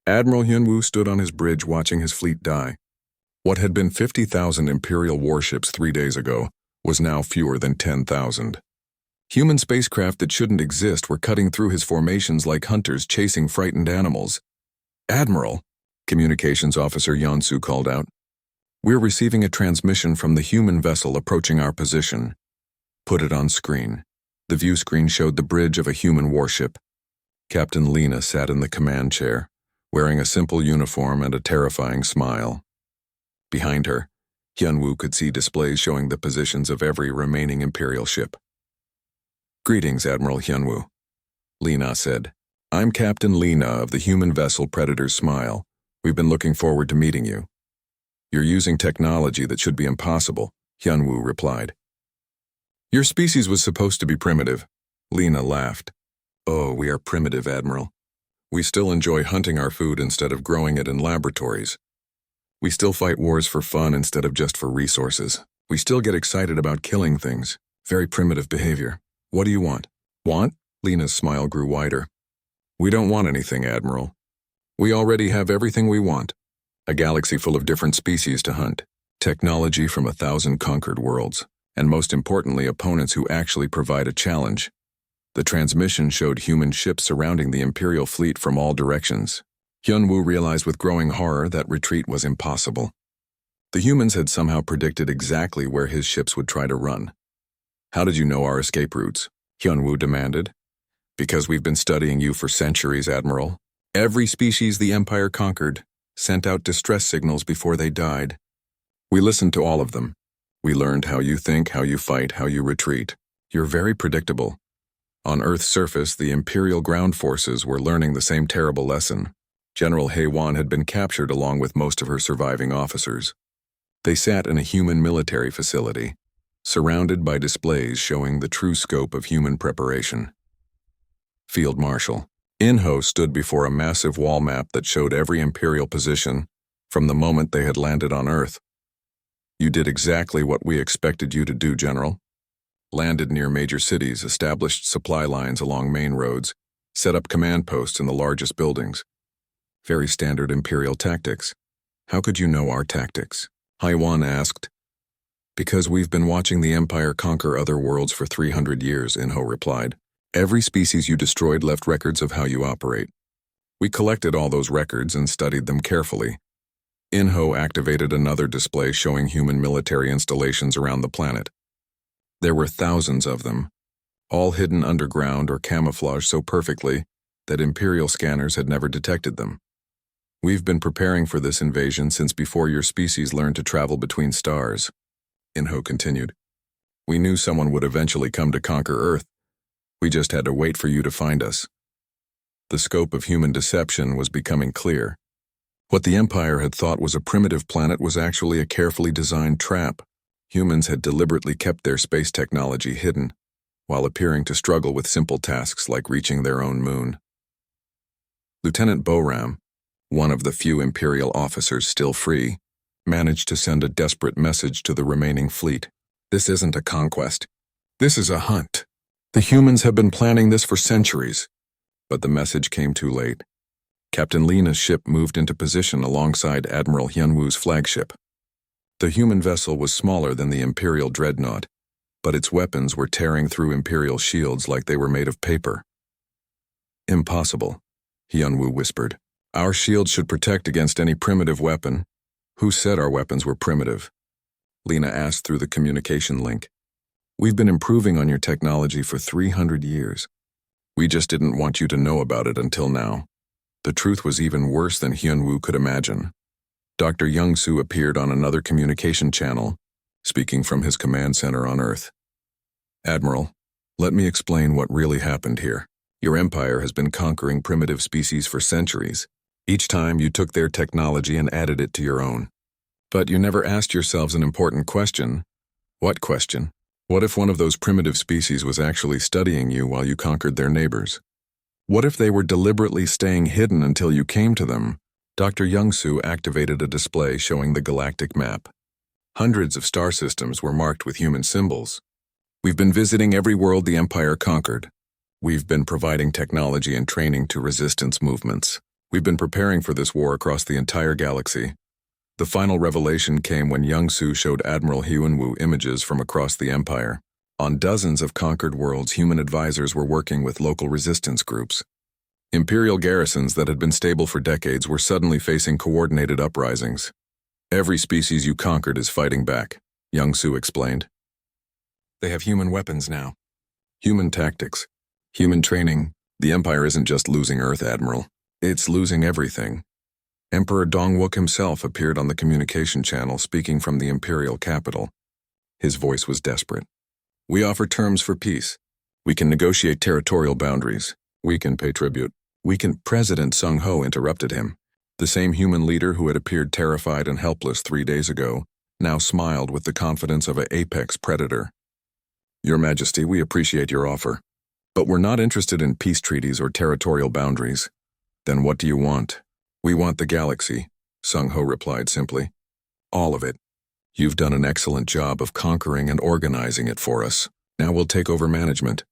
Admiral Hyunwoo stood on his bridge watching his fleet die. What had been 50,000 Imperial warships 3 days ago was now fewer than 10,000. Human spacecraft that shouldn't exist were cutting through his formations like hunters chasing frightened animals. "Admiral," Communications Officer Yeonsu called out. "We're receiving a transmission from the human vessel approaching our position." "Put it on screen." The view screen showed the bridge of a human warship. Captain Lena sat in the command chair, wearing a simple uniform and a terrifying smile. Behind her, Hyunwoo could see displays showing the positions of every remaining Imperial ship. "Greetings, Admiral Hyunwoo," Lena said. "I'm Captain Lena of the human vessel Predator's Smile. We've been looking forward to meeting you." "You're using technology that should be impossible," Hyunwoo replied. "Your species was supposed to be primitive," Lena laughed. "Oh, we are primitive, Admiral. We still enjoy hunting our food instead of growing it in laboratories. We still fight wars for fun instead of just for resources. We still get excited about killing things. Very primitive behavior. What do you want?" "Want?" Lena's smile grew wider. "We don't want anything, Admiral. We already have everything we want. A galaxy full of different species to hunt, technology from 1,000 conquered worlds, and most importantly, opponents who actually provide a challenge." The transmission showed human ships surrounding the Imperial fleet from all directions. Hyunwoo realized with growing horror that retreat was impossible. The humans had somehow predicted exactly where his ships would try to run. "How did you know our escape routes?" Hyunwoo demanded. "Because we've been studying you for centuries, Admiral. Every species the Empire conquered sent out distress signals before they died. We listened to all of them. We learned how you think, how you fight, how you retreat. You're very predictable." On Earth's surface, the Imperial ground forces were learning the same terrible lesson. General Haewon had been captured along with most of her surviving officers. They sat in a human military facility, surrounded by displays showing the true scope of human preparation. Field Marshal In-Ho stood before a massive wall map that showed every Imperial position from the moment they had landed on Earth. "You did exactly what we expected you to do, General. Landed near major cities, established supply lines along main roads, set up command posts in the largest buildings. Very standard Imperial tactics. How could you know our tactics?" Haewon asked. "Because we've been watching the Empire conquer other worlds for 300 years, In-Ho replied. "Every species you destroyed left records of how you operate. We collected all those records and studied them carefully." In-Ho activated another display showing human military installations around the planet. There were thousands of them, all hidden underground or camouflaged so perfectly that Imperial scanners had never detected them. "We've been preparing for this invasion since before your species learned to travel between stars," In-Ho continued. "We knew someone would eventually come to conquer Earth. We just had to wait for you to find us." The scope of human deception was becoming clear. What the Empire had thought was a primitive planet was actually a carefully designed trap. Humans had deliberately kept their space technology hidden, while appearing to struggle with simple tasks like reaching their own moon. Lieutenant Boram, one of the few Imperial officers still free, managed to send a desperate message to the remaining fleet. "This isn't a conquest. This is a hunt. The humans have been planning this for centuries." But the message came too late. Captain Lena's ship moved into position alongside Admiral Hyunwoo's flagship. The human vessel was smaller than the Imperial dreadnought, but its weapons were tearing through Imperial shields like they were made of paper. "Impossible," Hyunwoo whispered. "Our shields should protect against any primitive weapon." "Who said our weapons were primitive?" Lena asked through the communication link. "We've been improving on your technology for 300 years. We just didn't want you to know about it until now." The truth was even worse than Hyunwoo could imagine. Dr. Young-soo appeared on another communication channel, speaking from his command center on Earth. "Admiral, let me explain what really happened here. Your empire has been conquering primitive species for centuries. Each time you took their technology and added it to your own. But you never asked yourselves an important question." "What question?" "What if one of those primitive species was actually studying you while you conquered their neighbors? What if they were deliberately staying hidden until you came to them?" Dr. Young-soo activated a display showing the galactic map. Hundreds of star systems were marked with human symbols. "We've been visiting every world the Empire conquered. We've been providing technology and training to resistance movements. We've been preparing for this war across the entire galaxy. The final revelation came when Young-Su showed Admiral Hyun-woo images from across the Empire. On dozens of conquered worlds, human advisors were working with local resistance groups. Imperial garrisons that had been stable for decades were suddenly facing coordinated uprisings. Every species you conquered is fighting back, Young-Su explained. They have human weapons now. Human tactics. Human training. The Empire isn't just losing Earth, Admiral. It's losing everything. Emperor Dongwook himself appeared on the communication channel speaking from the Imperial capital. His voice was desperate. We offer terms for peace. We can negotiate territorial boundaries. We can pay tribute. President Sung Ho interrupted him. The same human leader who had appeared terrified and helpless 3 days ago now smiled with the confidence of an apex predator. Your Majesty, we appreciate your offer. But we're not interested in peace treaties or territorial boundaries. Then what do you want? We want the galaxy, Sung Ho replied simply. All of it. You've done an excellent job of conquering and organizing it for us. Now we'll take over management.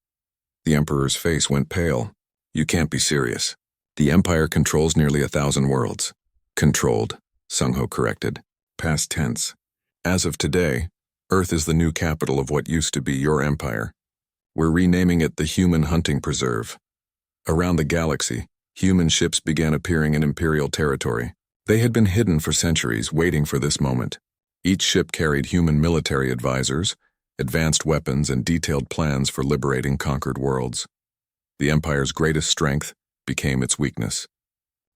The Emperor's face went pale. You can't be serious. The Empire controls nearly 1,000 worlds. Controlled, Sung Ho corrected. Past tense. As of today, Earth is the new capital of what used to be your empire. We're renaming it the Human Hunting Preserve. Around the galaxy, human ships began appearing in Imperial territory. They had been hidden for centuries, waiting for this moment. Each ship carried human military advisors, advanced weapons, and detailed plans for liberating conquered worlds. The Empire's greatest strength became its weakness.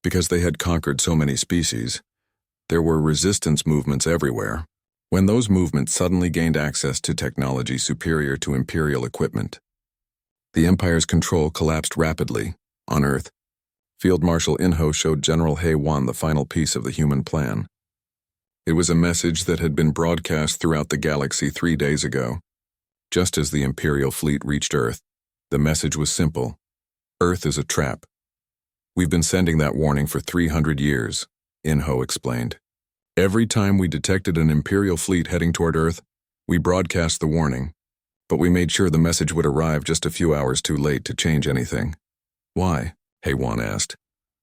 Because they had conquered so many species, there were resistance movements everywhere. When those movements suddenly gained access to technology superior to Imperial equipment, the Empire's control collapsed rapidly. On Earth, Field Marshal In-ho showed General Hae-won the final piece of the human plan. It was a message that had been broadcast throughout the galaxy 3 days ago. Just as the Imperial fleet reached Earth, the message was simple. Earth is a trap. We've been sending that warning for 300 years, In-ho explained. Every time we detected an Imperial fleet heading toward Earth, we broadcast the warning. But we made sure the message would arrive just a few hours too late to change anything. Why? Hae-won asked.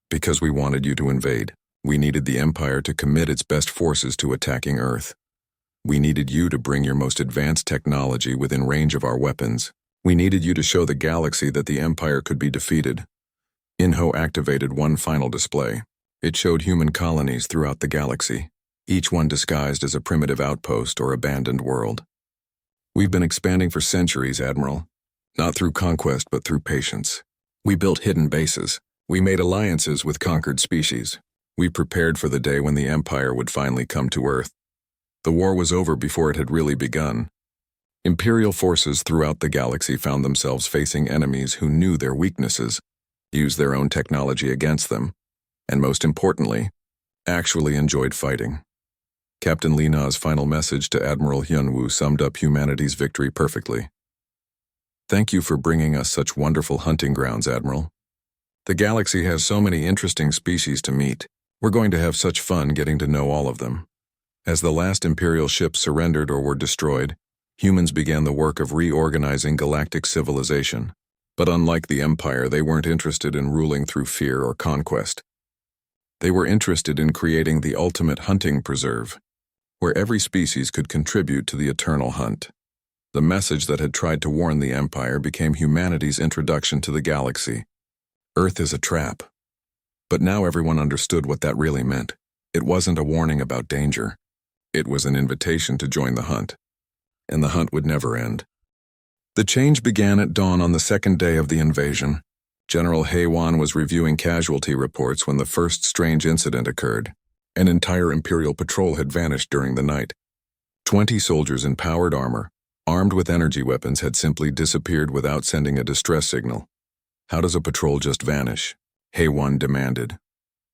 Because we wanted you to invade. We needed the Empire to commit its best forces to attacking Earth. We needed you to bring your most advanced technology within range of our weapons. We needed you to show the galaxy that the Empire could be defeated. In-ho activated one final display. It showed human colonies throughout the galaxy, each one disguised as a primitive outpost or abandoned world. We've been expanding for centuries, Admiral. Not through conquest, but through patience. We built hidden bases. We made alliances with conquered species. We prepared for the day when the Empire would finally come to Earth. The war was over before it had really begun. Imperial forces throughout the galaxy found themselves facing enemies who knew their weaknesses, used their own technology against them, and most importantly, actually enjoyed fighting. Captain Lee Na's final message to Admiral Hyun-woo summed up humanity's victory perfectly. Thank you for bringing us such wonderful hunting grounds, Admiral. The galaxy has so many interesting species to meet. We're going to have such fun getting to know all of them. As the last Imperial ships surrendered or were destroyed, humans began the work of reorganizing galactic civilization. But unlike the Empire, they weren't interested in ruling through fear or conquest. They were interested in creating the ultimate hunting preserve, where every species could contribute to the eternal hunt. The message that had tried to warn the Empire became humanity's introduction to the galaxy. Earth is a trap. But now everyone understood what that really meant. It wasn't a warning about danger. It was an invitation to join the hunt. And the hunt would never end. The change began at dawn on the second day of the invasion. General Hae-won was reviewing casualty reports when the first strange incident occurred. An entire Imperial patrol had vanished during the night. 20 soldiers in powered armor, armed with energy weapons, had simply disappeared without sending a distress signal. How does a patrol just vanish? Hae-won demanded.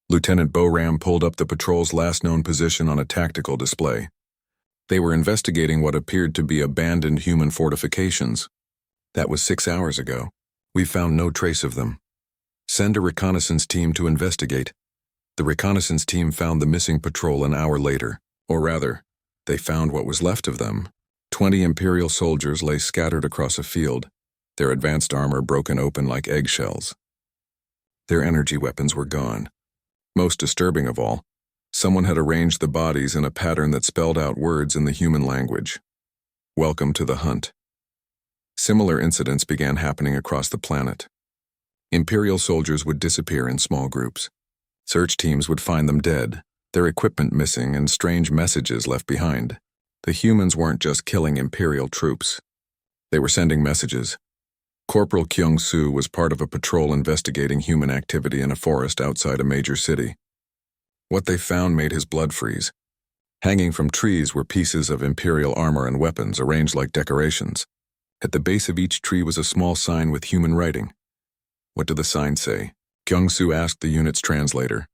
Lieutenant Bo-ram pulled up the patrol's last known position on a tactical display. They were investigating what appeared to be abandoned human fortifications. That was 6 hours ago. We found no trace of them. Send a reconnaissance team to investigate. The reconnaissance team found the missing patrol an hour later. Or rather, they found what was left of them. 20 Imperial soldiers lay scattered across a field, their advanced armor broken open like eggshells. Their energy weapons were gone. Most disturbing of all, someone had arranged the bodies in a pattern that spelled out words in the human language. Welcome to the hunt. Similar incidents began happening across the planet. Imperial soldiers would disappear in small groups. Search teams would find them dead, their equipment missing, and strange messages left behind. The humans weren't just killing Imperial troops. They were sending messages. Corporal Kyung-soo was part of a patrol investigating human activity in a forest outside a major city. What they found made his blood freeze. Hanging from trees were pieces of Imperial armor and weapons arranged like decorations. At the base of each tree was a small sign with human writing. What did the sign say? Kyung-soo asked the unit's translator.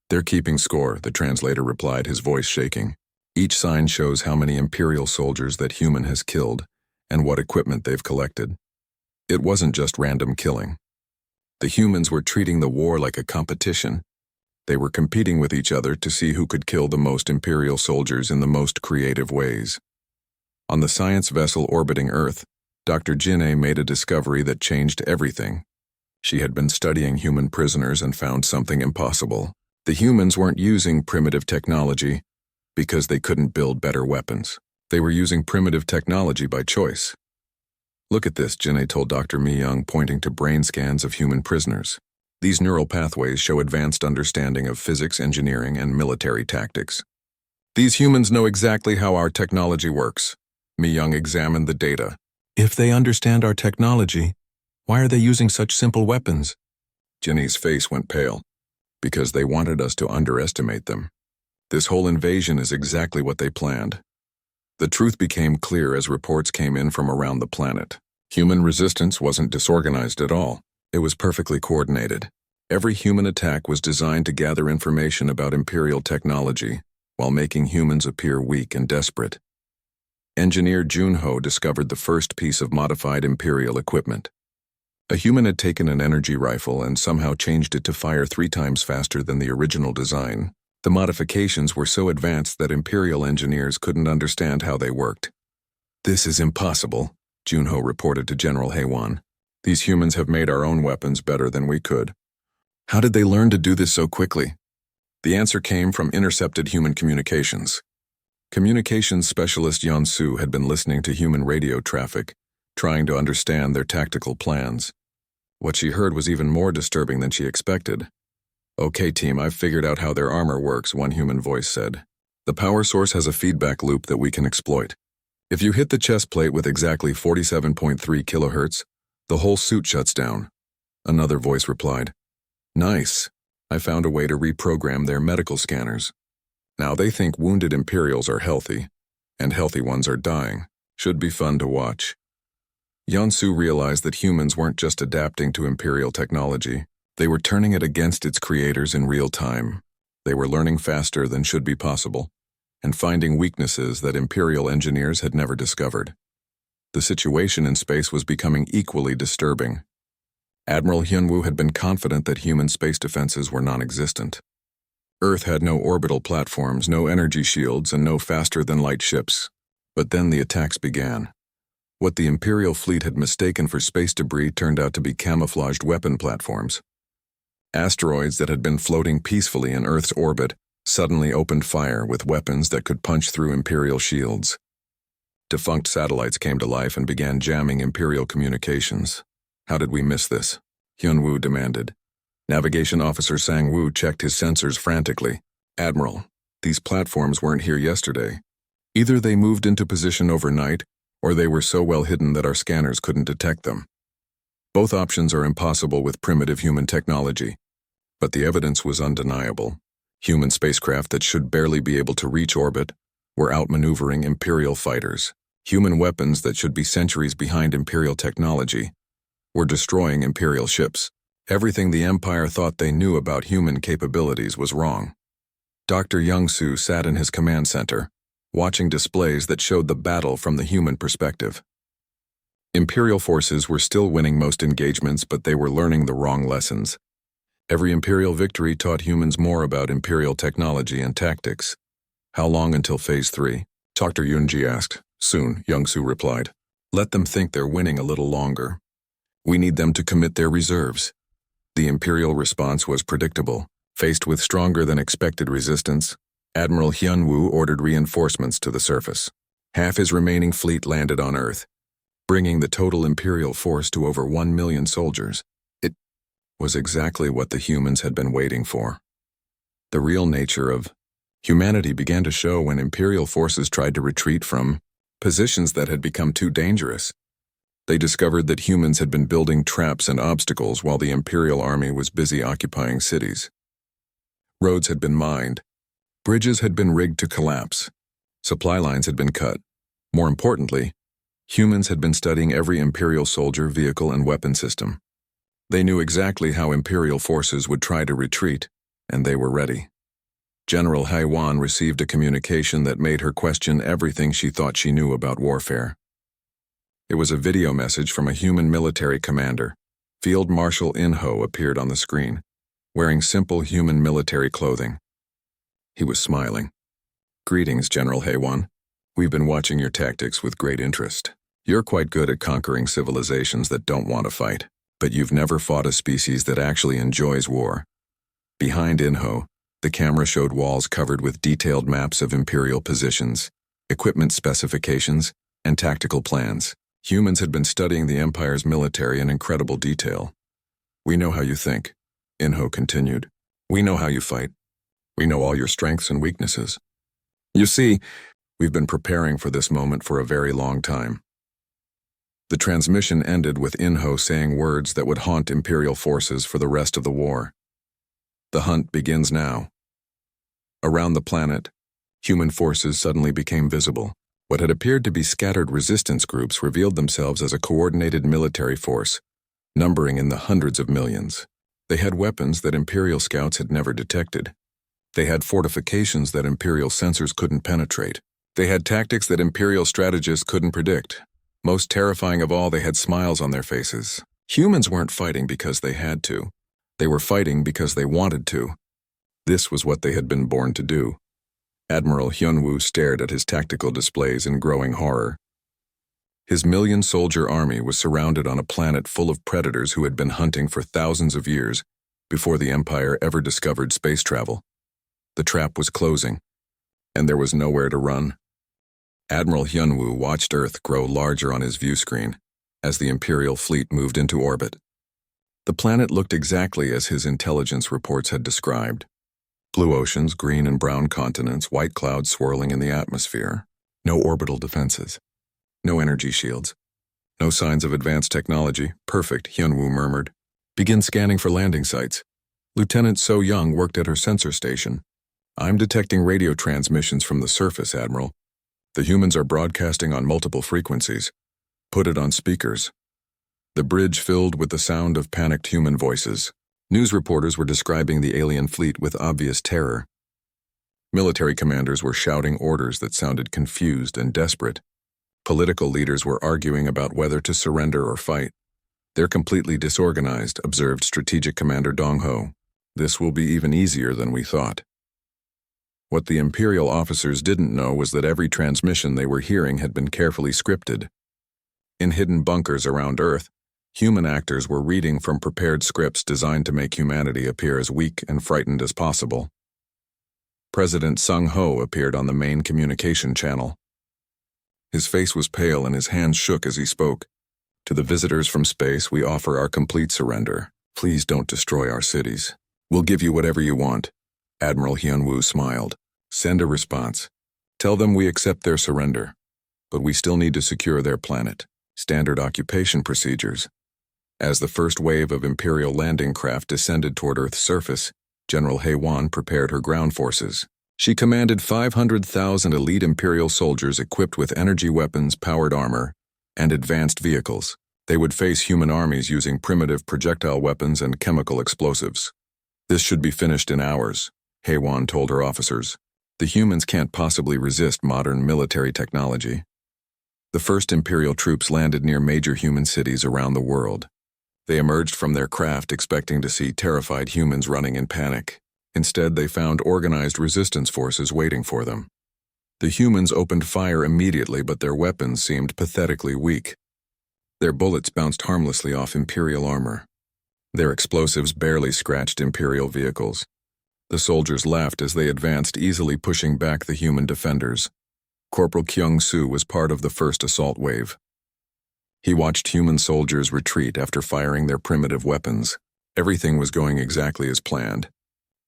They're keeping score, the translator replied, his voice shaking. Each sign shows how many Imperial soldiers that human has killed and what equipment they've collected. It wasn't just random killing. The humans were treating the war like a competition. They were competing with each other to see who could kill the most Imperial soldiers in the most creative ways. On the science vessel orbiting Earth, Dr. Jinne made a discovery that changed everything. She had been studying human prisoners and found something impossible. The humans weren't using primitive technology because they couldn't build better weapons. They were using primitive technology by choice. Look at this, Jinne told Dr. Mi-young, pointing to brain scans of human prisoners. These neural pathways show advanced understanding of physics, engineering, and military tactics. These humans know exactly how our technology works. Mi-young examined the data. If they understand our technology, why are they using such simple weapons? Jinne's face went pale. Because they wanted us to underestimate them. This whole invasion is exactly what they planned. The truth became clear as reports came in from around the planet. Human resistance wasn't disorganized at all. It was perfectly coordinated. Every human attack was designed to gather information about Imperial technology while making humans appear weak and desperate. Engineer Junho discovered the first piece of modified Imperial equipment. A human had taken an energy rifle and somehow changed it to fire 3 times faster than the original design. The modifications were so advanced that Imperial engineers couldn't understand how they worked. This is impossible, Junho reported to General Haewon. These humans have made our own weapons better than we could. How did they learn to do this so quickly? The answer came from intercepted human communications. Communications specialist Yeon-soo had been listening to human radio traffic, trying to understand their tactical plans. What she heard was even more disturbing than she expected. Okay, team, I've figured out how their armor works, one human voice said. The power source has a feedback loop that we can exploit. If you hit the chest plate with exactly 47.3 kilohertz, the whole suit shuts down. Another voice replied. Nice. I found a way to reprogram their medical scanners. Now they think wounded Imperials are healthy, and healthy ones are dying. Should be fun to watch. Yeon-soo realized that humans weren't just adapting to Imperial technology. They were turning it against its creators in real time. They were learning faster than should be possible, and finding weaknesses that Imperial engineers had never discovered. The situation in space was becoming equally disturbing. Admiral Hyunwoo had been confident that human space defenses were non-existent. Earth had no orbital platforms, no energy shields, and no faster-than-light ships. But then the attacks began. What the Imperial fleet had mistaken for space debris turned out to be camouflaged weapon platforms. Asteroids that had been floating peacefully in Earth's orbit suddenly opened fire with weapons that could punch through Imperial shields. Defunct satellites came to life and began jamming Imperial communications. How did we miss this? Hyunwoo demanded. Navigation Officer Sang-woo checked his sensors frantically. Admiral, these platforms weren't here yesterday. Either they moved into position overnight, or they were so well hidden that our scanners couldn't detect them. Both options are impossible with primitive human technology. But the evidence was undeniable. Human spacecraft that should barely be able to reach orbit were outmaneuvering Imperial fighters. Human weapons that should be centuries behind Imperial technology were destroying Imperial ships. Everything the Empire thought they knew about human capabilities was wrong. Dr. Young-soo sat in his command center, watching displays that showed the battle from the human perspective. Imperial forces were still winning most engagements, but they were learning the wrong lessons. Every Imperial victory taught humans more about Imperial technology and tactics. How long until Phase 3? Dr. Yoonji asked. Soon, Young-soo replied. Let them think they're winning a little longer. We need them to commit their reserves. The Imperial response was predictable. Faced with stronger than expected resistance, Admiral Hyunwoo ordered reinforcements to the surface. Half his remaining fleet landed on Earth, bringing the total Imperial force to over 1 million soldiers. It was exactly what the humans had been waiting for. The real nature of humanity began to show when Imperial forces tried to retreat from positions that had become too dangerous. They discovered that humans had been building traps and obstacles while the Imperial army was busy occupying cities. Roads had been mined, bridges had been rigged to collapse, supply lines had been cut. More importantly, humans had been studying every Imperial soldier, vehicle, and weapon system. They knew exactly how Imperial forces would try to retreat, and they were ready. General Haiwan received a communication that made her question everything she thought she knew about warfare. It was a video message from a human military commander. Field Marshal In-ho appeared on the screen, wearing simple human military clothing. He was smiling. "Greetings, General Haiwan. We've been watching your tactics with great interest. You're quite good at conquering civilizations that don't want to fight, but you've never fought a species that actually enjoys war." Behind In-ho, the camera showed walls covered with detailed maps of Imperial positions, equipment specifications, and tactical plans. Humans had been studying the Empire's military in incredible detail. "We know how you think," In-ho continued. "We know how you fight. We know all your strengths and weaknesses. You see, we've been preparing for this moment for a very long time." The transmission ended with In-ho saying words that would haunt Imperial forces for the rest of the war. "The hunt begins now." Around the planet, human forces suddenly became visible. What had appeared to be scattered resistance groups revealed themselves as a coordinated military force, numbering in the hundreds of millions. They had weapons that Imperial scouts had never detected. They had fortifications that Imperial sensors couldn't penetrate. They had tactics that Imperial strategists couldn't predict. Most terrifying of all, they had smiles on their faces. Humans weren't fighting because they had to. They were fighting because they wanted to. This was what they had been born to do. Admiral Hyunwoo stared at his tactical displays in growing horror. His million-soldier army was surrounded on a planet full of predators who had been hunting for thousands of years before the Empire ever discovered space travel. The trap was closing, and there was nowhere to run. Admiral Hyunwoo watched Earth grow larger on his view screen as the Imperial fleet moved into orbit. The planet looked exactly as his intelligence reports had described. Blue oceans, green and brown continents, white clouds swirling in the atmosphere. No orbital defenses. No energy shields. No signs of advanced technology. "Perfect," Hyunwoo murmured. "Begin scanning for landing sites." Lieutenant So Young worked at her sensor station. "I'm detecting radio transmissions from the surface, Admiral. The humans are broadcasting on multiple frequencies. Put it on speakers." The bridge filled with the sound of panicked human voices. News reporters were describing the alien fleet with obvious terror. Military commanders were shouting orders that sounded confused and desperate. Political leaders were arguing about whether to surrender or fight. "They're completely disorganized," observed Strategic Commander Dong-ho. "This will be even easier than we thought." What the Imperial officers didn't know was that every transmission they were hearing had been carefully scripted. In hidden bunkers around Earth, human actors were reading from prepared scripts designed to make humanity appear as weak and frightened as possible. President Sung-ho appeared on the main communication channel. His face was pale and his hands shook as he spoke. "To the visitors from space, we offer our complete surrender. Please don't destroy our cities. We'll give you whatever you want." Admiral Hyunwoo smiled. "Send a response. Tell them we accept their surrender. But we still need to secure their planet. Standard occupation procedures." As the first wave of Imperial landing craft descended toward Earth's surface, General Haiwan prepared her ground forces. She commanded 500,000 elite Imperial soldiers equipped with energy weapons, powered armor, and advanced vehicles. They would face human armies using primitive projectile weapons and chemical explosives. "This should be finished in hours," Haiwan told her officers. "The humans can't possibly resist modern military technology." The first Imperial troops landed near major human cities around the world. They emerged from their craft expecting to see terrified humans running in panic. Instead, they found organized resistance forces waiting for them. The humans opened fire immediately, but their weapons seemed pathetically weak. Their bullets bounced harmlessly off Imperial armor. Their explosives barely scratched Imperial vehicles. The soldiers laughed as they advanced, easily pushing back the human defenders. Corporal Kyung-soo was part of the first assault wave. He watched human soldiers retreat after firing their primitive weapons. Everything was going exactly as planned.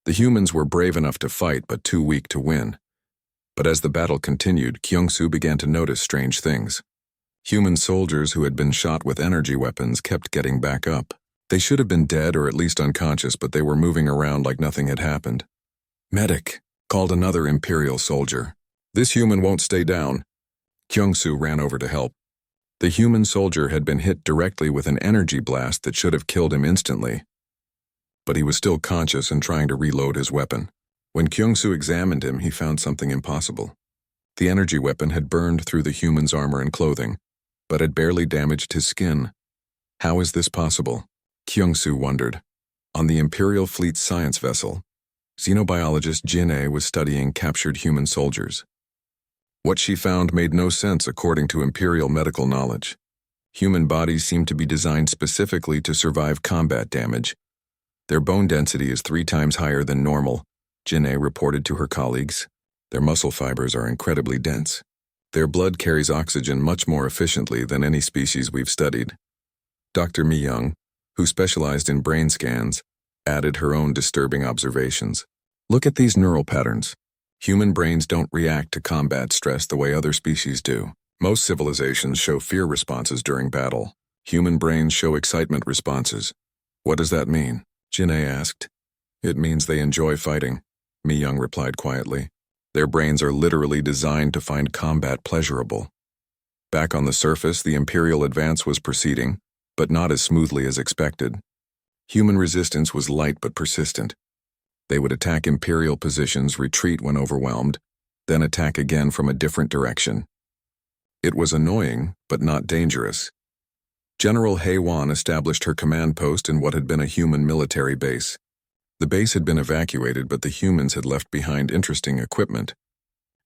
The humans were brave enough to fight, but too weak to win. But as the battle continued, Kyung-soo began to notice strange things. Human soldiers who had been shot with energy weapons kept getting back up. They should have been dead or at least unconscious, but they were moving around like nothing had happened. "Medic," called another Imperial soldier. "This human won't stay down." Kyung-soo ran over to help. The human soldier had been hit directly with an energy blast that should have killed him instantly. But he was still conscious and trying to reload his weapon. When Kyung-soo examined him, he found something impossible. The energy weapon had burned through the human's armor and clothing, but had barely damaged his skin. How is this possible? Kyung-soo wondered. On the Imperial Fleet's science vessel, xenobiologist Jin-A was studying captured human soldiers. What she found made no sense according to Imperial medical knowledge. Human bodies seem to be designed specifically to survive combat damage. Their bone density is 3 times higher than normal, Jin-A reported to her colleagues. Their muscle fibers are incredibly dense. Their blood carries oxygen much more efficiently than any species we've studied. Dr. Mi-young, who specialized in brain scans, added her own disturbing observations. "Look at these neural patterns. Human brains don't react to combat stress the way other species do. Most civilizations show fear responses during battle. Human brains show excitement responses." "What does that mean?" Jin-A asked. "It means they enjoy fighting," Mi-young replied quietly. "Their brains are literally designed to find combat pleasurable." Back on the surface, the Imperial advance was proceeding, but not as smoothly as expected. Human resistance was light but persistent. They would attack Imperial positions, retreat when overwhelmed, then attack again from a different direction. It was annoying, but not dangerous. General Hae-won established her command post in what had been a human military base. The base had been evacuated, but the humans had left behind interesting equipment.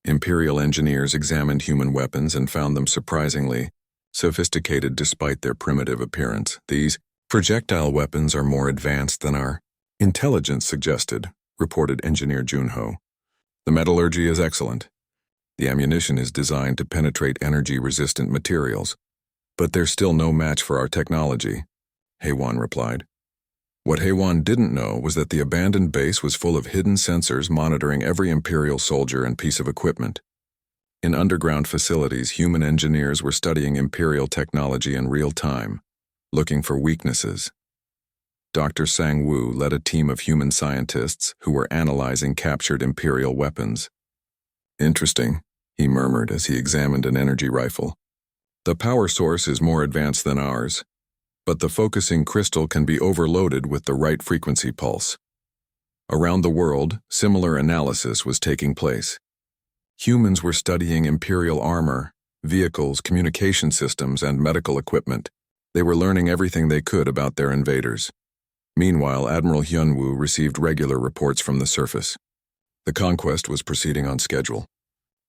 Imperial engineers examined human weapons and found them surprisingly sophisticated despite their primitive appearance. "These projectile weapons are more advanced than our intelligence suggested," reported Engineer Junho. "The metallurgy is excellent. The ammunition is designed to penetrate energy-resistant materials. But there's still no match for our technology," Hae-won replied. What Hae-won didn't know was that the abandoned base was full of hidden sensors monitoring every Imperial soldier and piece of equipment. In underground facilities, human engineers were studying Imperial technology in real time, looking for weaknesses. Dr. Sang-woo led a team of human scientists who were analyzing captured Imperial weapons. "Interesting," he murmured as he examined an energy rifle. "The power source is more advanced than ours, but the focusing crystal can be overloaded with the right frequency pulse." Around the world, similar analysis was taking place. Humans were studying Imperial armor, vehicles, communication systems, and medical equipment. They were learning everything they could about their invaders. Meanwhile, Admiral Hyun-woo received regular reports from the surface. The conquest was proceeding on schedule.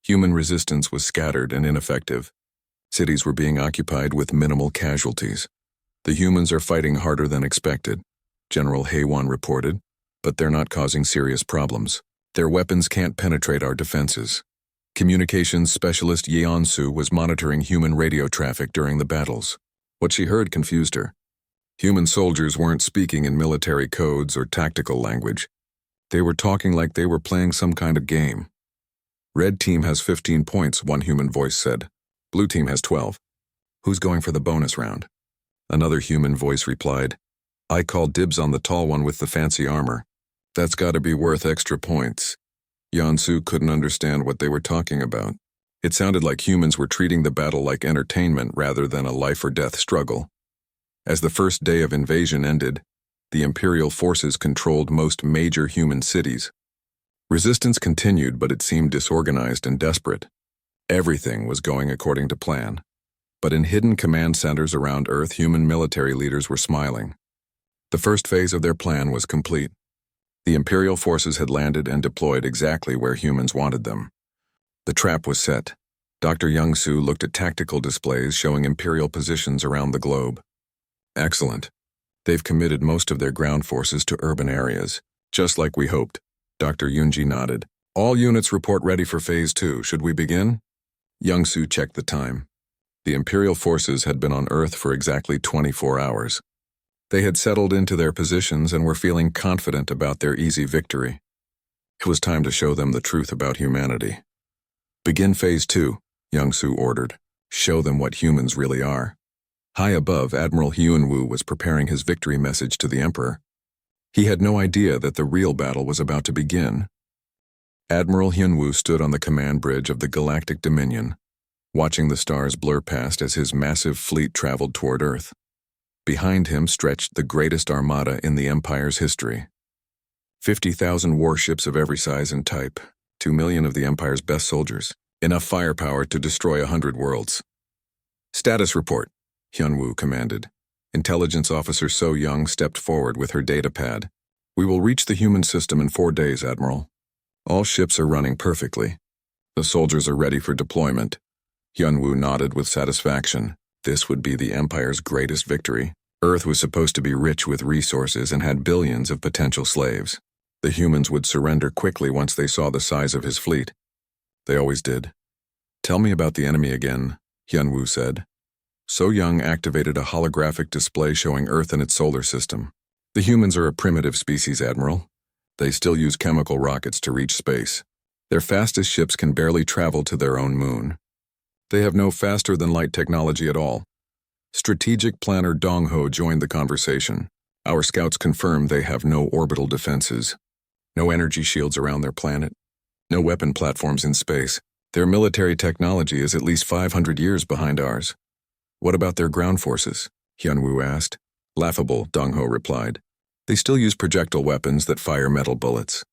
Human resistance was scattered and ineffective. Cities were being occupied with minimal casualties. "The humans are fighting harder than expected," General Hae-won reported, "but they're not causing serious problems. Their weapons can't penetrate our defenses." Communications specialist Yeon-soo was monitoring human radio traffic during the battles. What she heard confused her. Human soldiers weren't speaking in military codes or tactical language. They were talking like they were playing some kind of game. "Red team has 15 points, one human voice said. Blue team has 12. Who's going for the bonus round?" Another human voice replied, "I call dibs on the tall one with the fancy armor. That's gotta be worth extra points." Yeon-soo couldn't understand what they were talking about. It sounded like humans were treating the battle like entertainment rather than a life-or-death struggle. As the first day of invasion ended, the Imperial forces controlled most major human cities. Resistance continued, but it seemed disorganized and desperate. Everything was going according to plan. But in hidden command centers around Earth, human military leaders were smiling. The first phase of their plan was complete. The Imperial forces had landed and deployed exactly where humans wanted them. The trap was set. Dr. Young-soo looked at tactical displays showing Imperial positions around the globe. "Excellent. They've committed most of their ground forces to urban areas, just like we hoped. Dr. Yunji nodded. All units report ready for Phase 2. Should we begin? Young-Soo checked the time. The Imperial forces had been on Earth for exactly 24 hours. They had settled into their positions and were feeling confident about their easy victory. It was time to show them the truth about humanity. Begin Phase 2, Young-Soo ordered. Show them what humans really are. High above, Admiral Hyun-woo was preparing his victory message to the Emperor. He had no idea that the real battle was about to begin. Admiral Hyun-woo stood on the command bridge of the Galactic Dominion, watching the stars blur past as his massive fleet traveled toward Earth. Behind him stretched the greatest armada in the Empire's history. 50,000 warships of every size and type, 2 million of the Empire's best soldiers, enough firepower to destroy 100 worlds. Status report, Hyun-woo commanded. Intelligence Officer So Young stepped forward with her data pad. We will reach the human system in 4 days, Admiral. All ships are running perfectly. The soldiers are ready for deployment. Hyun-woo nodded with satisfaction. This would be the Empire's greatest victory. Earth was supposed to be rich with resources and had billions of potential slaves. The humans would surrender quickly once they saw the size of his fleet. They always did. Tell me about the enemy again, Hyun-woo said. So Young activated a holographic display showing Earth and its solar system. The humans are a primitive species, Admiral. They still use chemical rockets to reach space. Their fastest ships can barely travel to their own moon. They have no faster-than-light technology at all. Strategic Planner Dong-ho joined the conversation. Our scouts confirm they have no orbital defenses. No energy shields around their planet. No weapon platforms in space. Their military technology is at least 500 years behind ours. What about their ground forces? Hyun-woo asked. Laughable, Dong-ho replied. They still use projectile weapons that fire metal bullets.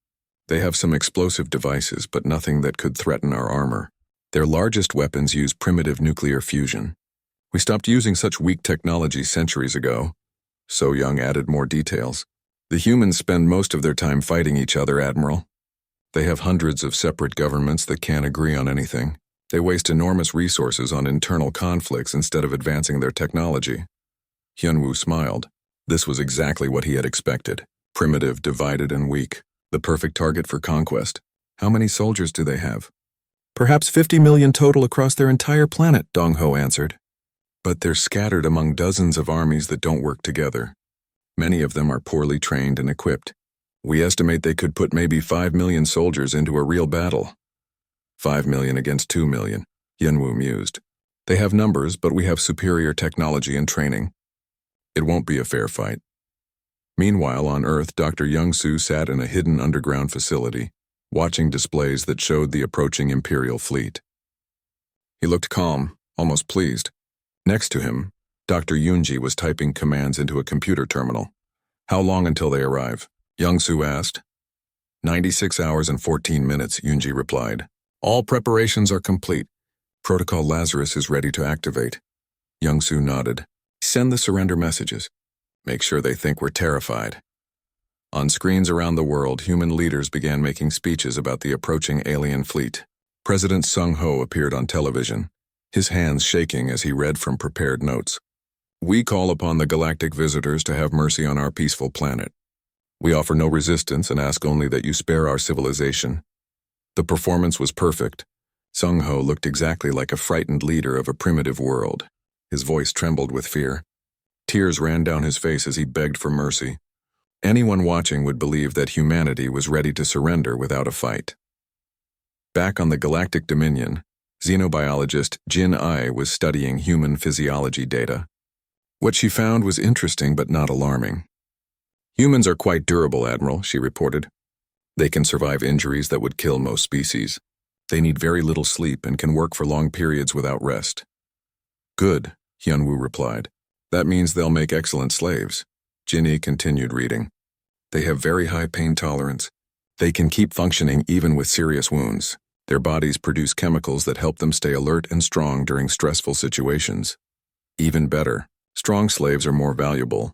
They have some explosive devices, but nothing that could threaten our armor. Their largest weapons use primitive nuclear fusion. We stopped using such weak technology centuries ago. So Young added more details. The humans spend most of their time fighting each other, Admiral. They have hundreds of separate governments that can't agree on anything. They waste enormous resources on internal conflicts instead of advancing their technology. Hyun-woo smiled. This was exactly what he had expected. Primitive, divided, and weak. The perfect target for conquest. How many soldiers do they have? Perhaps 50 million total across their entire planet, Dong-ho answered. But they're scattered among dozens of armies that don't work together. Many of them are poorly trained and equipped. We estimate they could put maybe 5 million soldiers into a real battle. 5 million against 2 million, Hyun-woo mused. They have numbers, but we have superior technology and training. It won't be a fair fight. Meanwhile, on Earth, Dr. Young-Soo sat in a hidden underground facility, watching displays that showed the approaching Imperial fleet. He looked calm, almost pleased. Next to him, Dr. Yunji was typing commands into a computer terminal. How long until they arrive? Young-Soo asked. 96 hours and 14 minutes, Yunji replied. All preparations are complete. Protocol Lazarus is ready to activate. Young-Soo nodded. Send the surrender messages. Make sure they think we're terrified. On screens around the world, human leaders began making speeches about the approaching alien fleet. President Sung-ho appeared on television, his hands shaking as he read from prepared notes. We call upon the galactic visitors to have mercy on our peaceful planet. We offer no resistance and ask only that you spare our civilization. The performance was perfect. Sung-ho looked exactly like a frightened leader of a primitive world. His voice trembled with fear. Tears ran down his face as he begged for mercy. Anyone watching would believe that humanity was ready to surrender without a fight. Back on the Galactic Dominion, xenobiologist Jin Ai was studying human physiology data. What she found was interesting but not alarming. Humans are quite durable, Admiral, she reported. They can survive injuries that would kill most species. They need very little sleep and can work for long periods without rest. Good, Hyun-woo replied. That means they'll make excellent slaves. Jinny continued reading. They have very high pain tolerance. They can keep functioning even with serious wounds. Their bodies produce chemicals that help them stay alert and strong during stressful situations. Even better, strong slaves are more valuable.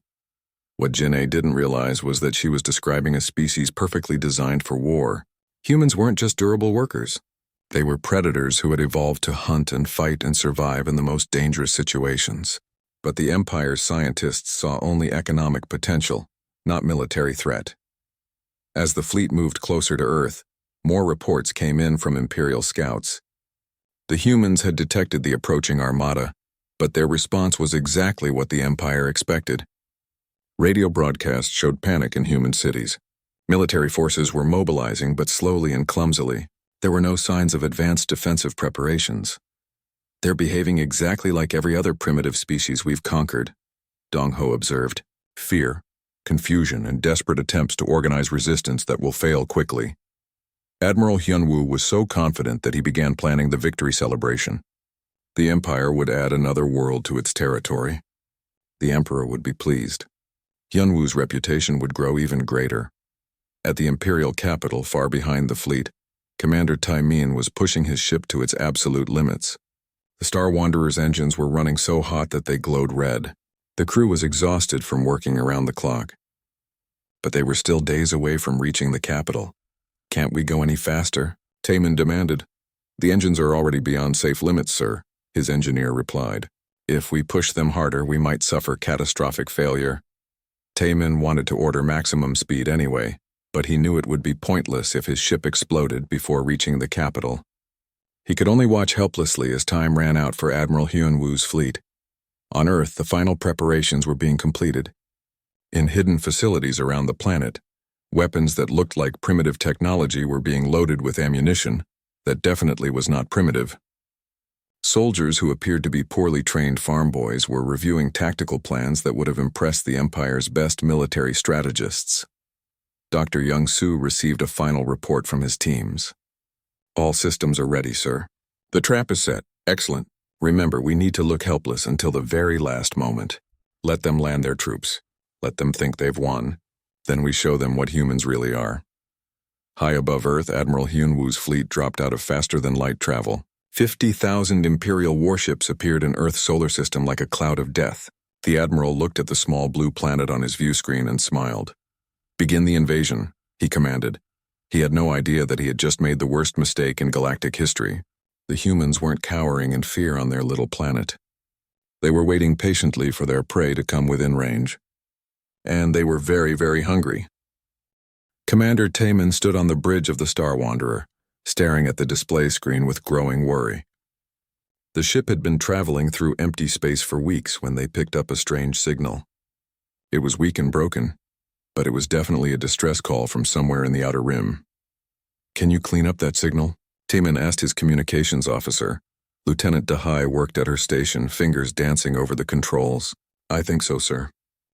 What Jinny didn't realize was that she was describing a species perfectly designed for war. Humans weren't just durable workers. They were predators who had evolved to hunt and fight and survive in the most dangerous situations. But the Empire's scientists saw only economic potential, not military threat. As the fleet moved closer to Earth, more reports came in from Imperial scouts. The humans had detected the approaching armada, but their response was exactly what the Empire expected. Radio broadcasts showed panic in human cities. Military forces were mobilizing, but slowly and clumsily. There were no signs of advanced defensive preparations. "They're behaving exactly like every other primitive species we've conquered," Dong Ho observed. "Fear, confusion, and desperate attempts to organize resistance that will fail quickly." Admiral Hyun-woo was so confident that he began planning the victory celebration. The Empire would add another world to its territory. The Emperor would be pleased. Hyun-woo's reputation would grow even greater. At the Imperial capital, far behind the fleet, Commander Taemin was pushing his ship to its absolute limits. The Star Wanderer's engines were running so hot that they glowed red. The crew was exhausted from working around the clock. But they were still days away from reaching the capital. "Can't we go any faster?" Taemin demanded. "The engines are already beyond safe limits, sir," his engineer replied. "If we push them harder, we might suffer catastrophic failure." Taemin wanted to order maximum speed anyway, but he knew it would be pointless if his ship exploded before reaching the capital. He could only watch helplessly as time ran out for Admiral Hyun-woo's fleet. On Earth, the final preparations were being completed. In hidden facilities around the planet, weapons that looked like primitive technology were being loaded with ammunition that definitely was not primitive. Soldiers who appeared to be poorly trained farm boys were reviewing tactical plans that would have impressed the Empire's best military strategists. Dr. Young-soo received a final report from his teams. "All systems are ready, sir. The trap is set. Excellent. Remember, we need to look helpless until the very last moment. Let them land their troops. Let them think they've won. Then we show them what humans really are." High above Earth, Admiral Hyun-woo's fleet dropped out of faster-than-light travel. 50,000 Imperial warships appeared in Earth's solar system like a cloud of death. The Admiral looked at the small blue planet on his view screen and smiled. "Begin the invasion," he commanded. He had no idea that he had just made the worst mistake in galactic history. The humans weren't cowering in fear on their little planet. They were waiting patiently for their prey to come within range. And they were very, very hungry. Commander Taemin stood on the bridge of the Star Wanderer, staring at the display screen with growing worry. The ship had been traveling through empty space for weeks when they picked up a strange signal. It was weak and broken, but it was definitely a distress call from somewhere in the outer rim. "Can you clean up that signal?" Taemin asked his communications officer. Lieutenant Dahai worked at her station, fingers dancing over the controls. "I think so, sir.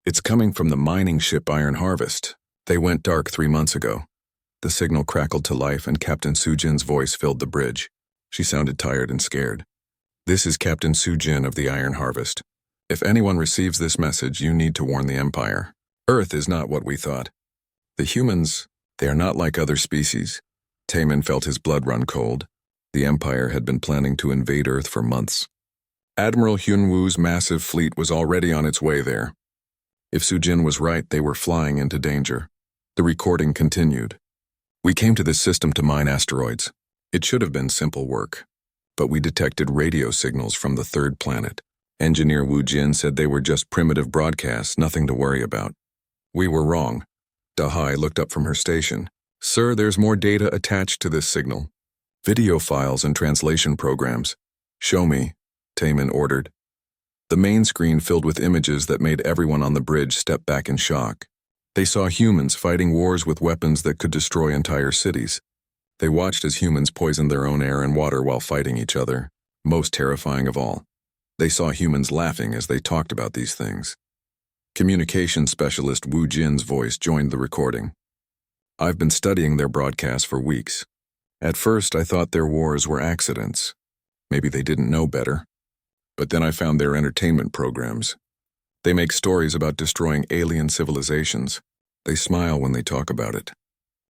It's coming from the mining ship Iron Harvest. They went dark 3 months ago." The signal crackled to life and Captain Soo-jin's voice filled the bridge. She sounded tired and scared. "This is Captain Soo-jin of the Iron Harvest. If anyone receives this message, you need to warn the Empire. Earth is not what we thought. The humans, they are not like other species." Taemin felt his blood run cold. The Empire had been planning to invade Earth for months. Admiral Hyun-woo's massive fleet was already on its way there. If Soo-jin was right, they were flying into danger. The recording continued. "We came to this system to mine asteroids. It should have been simple work. But we detected radio signals from the third planet. Engineer Woo Jin said they were just primitive broadcasts, nothing to worry about. We were wrong." Dahai looked up from her station. "Sir, there's more data attached to this signal. Video files and translation programs." "Show me," Taemin ordered. The main screen filled with images that made everyone on the bridge step back in shock. They saw humans fighting wars with weapons that could destroy entire cities. They watched as humans poisoned their own air and water while fighting each other. Most terrifying of all, they saw humans laughing as they talked about these things. Communications specialist Woo Jin's voice joined the recording. "I've been studying their broadcasts for weeks. At first, I thought their wars were accidents. Maybe they didn't know better. But then I found their entertainment programs. They make stories about destroying alien civilizations. They smile when they talk about it.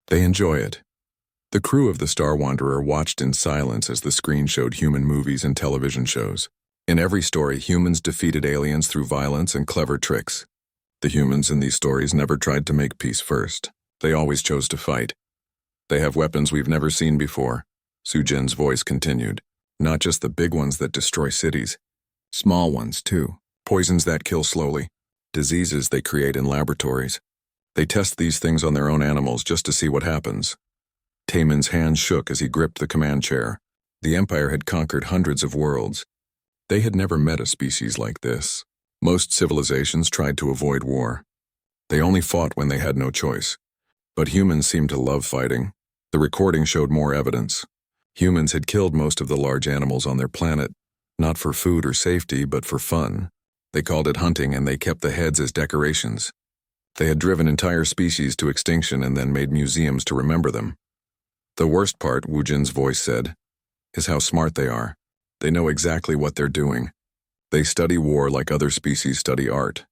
They enjoy it." The crew of the Star Wanderer watched in silence as the screen showed human movies and television shows. In every story, humans defeated aliens through violence and clever tricks. The humans in these stories never tried to make peace first. They always chose to fight. "They have weapons we've never seen before," Soo-jin's voice continued. "Not just the big ones that destroy cities. Small ones, too. Poisons that kill slowly. Diseases they create in laboratories. They test these things on their own animals just to see what happens. Taemin's hand shook as he gripped the command chair. The Empire had conquered hundreds of worlds. They had never met a species like this. Most civilizations tried to avoid war. They only fought when they had no choice. But humans seemed to love fighting. The recording showed more evidence. Humans had killed most of the large animals on their planet, not for food or safety, but for fun. They called it hunting, and they kept the heads as decorations. They had driven entire species to extinction and then made museums to remember them. The worst part, Woojin's voice said, is how smart they are. They know exactly what they're doing. They study war like other species study art.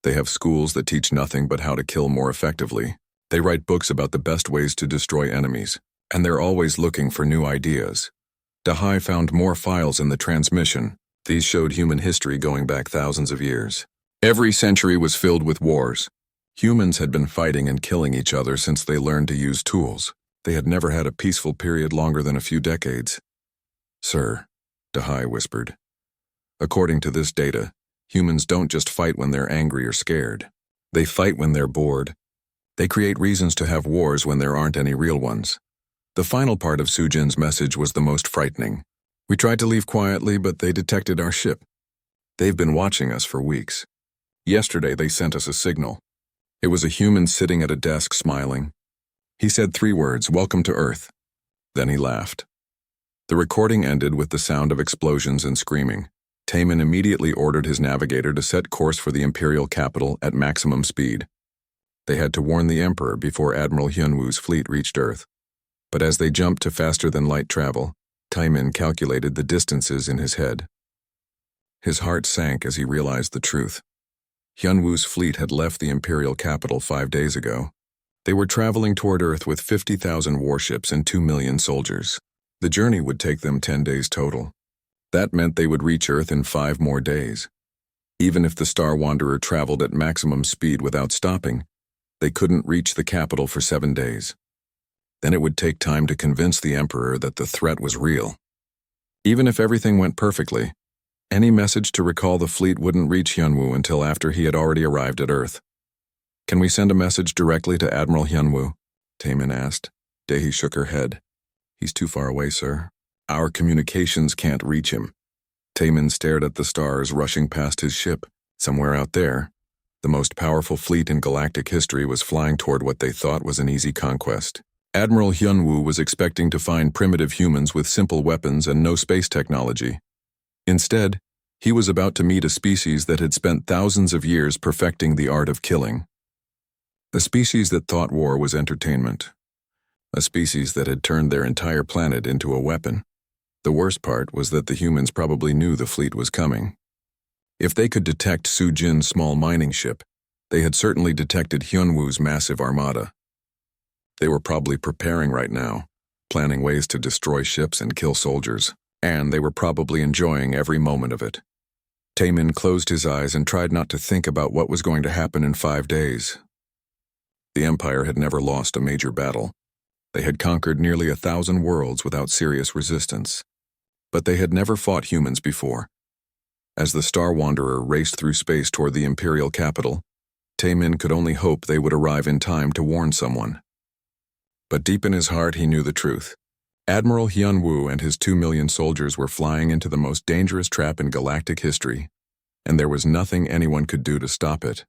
They have schools that teach nothing but how to kill more effectively. They write books about the best ways to destroy enemies, and they're always looking for new ideas. Dahai found more files in the transmission. These showed human history going back thousands of years. Every century was filled with wars. Humans had been fighting and killing each other since they learned to use tools. They had never had a peaceful period longer than a few decades. Sir, Dahai whispered. According to this data, humans don't just fight when they're angry or scared. They fight when they're bored. They create reasons to have wars when there aren't any real ones. The final part of Sujin's message was the most frightening. We tried to leave quietly, but they detected our ship. They've been watching us for weeks. Yesterday they sent us a signal. It was a human sitting at a desk smiling. He said 3 words, "Welcome to Earth." Then he laughed. The recording ended with the sound of explosions and screaming. Taemin immediately ordered his navigator to set course for the Imperial capital at maximum speed. They had to warn the Emperor before Admiral Hyunwoo's fleet reached Earth. But as they jumped to faster-than-light travel, Taemin calculated the distances in his head. His heart sank as he realized the truth. Hyunwoo's fleet had left the Imperial capital 5 days ago. They were traveling toward Earth with 50,000 warships and 2 million soldiers. The journey would take them 10 days total. That meant they would reach Earth in 5 more days. Even if the Star Wanderer traveled at maximum speed without stopping, they couldn't reach the capital for 7 days. Then it would take time to convince the Emperor that the threat was real. Even if everything went perfectly, any message to recall the fleet wouldn't reach Hyunwoo until after he had already arrived at Earth. "Can we send a message directly to Admiral Hyunwoo?" Taemin asked. Daehi shook her head. "He's too far away, sir. Our communications can't reach him." Taemin stared at the stars rushing past his ship. Somewhere out there, the most powerful fleet in galactic history was flying toward what they thought was an easy conquest. Admiral Hyunwoo was expecting to find primitive humans with simple weapons and no space technology. Instead, he was about to meet a species that had spent thousands of years perfecting the art of killing. A species that thought war was entertainment. A species that had turned their entire planet into a weapon. The worst part was that the humans probably knew the fleet was coming. If they could detect Sujin's small mining ship, they had certainly detected Hyunwoo's massive armada. They were probably preparing right now, planning ways to destroy ships and kill soldiers, and they were probably enjoying every moment of it. Taemin closed his eyes and tried not to think about what was going to happen in 5 days. The Empire had never lost a major battle. They had conquered nearly 1,000 worlds without serious resistance. But they had never fought humans before. As the Star Wanderer raced through space toward the Imperial capital, Taemin could only hope they would arrive in time to warn someone. But deep in his heart he knew the truth. Admiral Hyunwoo and his 2 million soldiers were flying into the most dangerous trap in galactic history, and there was nothing anyone could do to stop it.